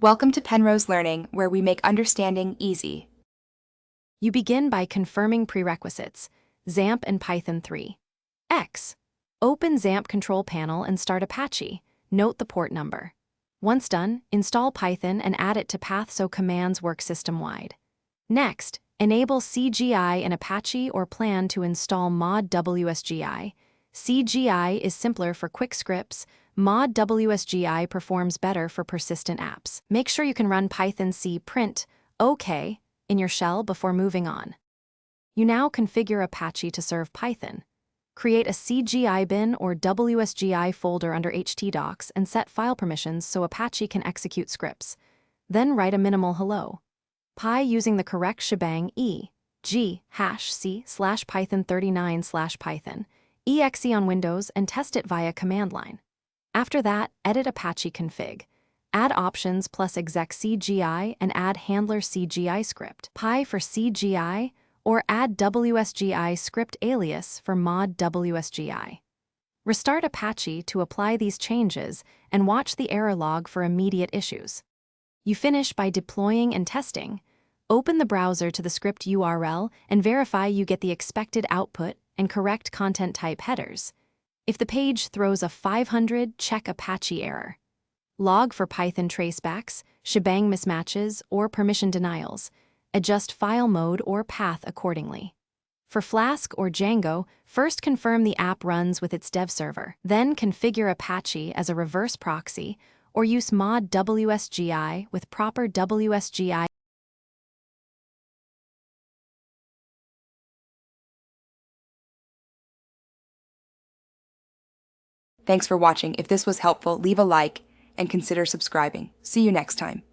Welcome to Penrose Learning, where we make understanding easy. You begin by confirming prerequisites, Xampp and Python 3. X. Open Xampp control panel and start Apache. Note the port number. Once done, install Python and add it to path so commands work system-wide. Next, enable CGI in Apache or plan to install mod WSGI. CGI is simpler for quick scripts. Mod WSGI performs better for persistent apps. Make sure you can run Python C print OK in your shell before moving on. You now configure Apache to serve Python. Create a CGI bin or WSGI folder under htdocs and set file permissions so Apache can execute scripts. Then write a minimal hello. Py using the correct shebang c/python39/python, exe on Windows and test it via command line. After that, edit Apache config. Add options plus exec CGI and add handler CGI script, Py for CGI, or add WSGI script alias for mod WSGI. Restart Apache to apply these changes and watch the error log for immediate issues. You finish by deploying and testing. Open the browser to the script URL and verify you get the expected output and correct content type headers. If the page throws a 500, check Apache error. Log for Python tracebacks, shebang mismatches, or permission denials. Adjust file mode or path accordingly. For Flask or Django, first confirm the app runs with its dev server. Then configure Apache as a reverse proxy or use mod WSGI with proper WSGI. Thanks for watching. If this was helpful, leave a like and consider subscribing. See you next time.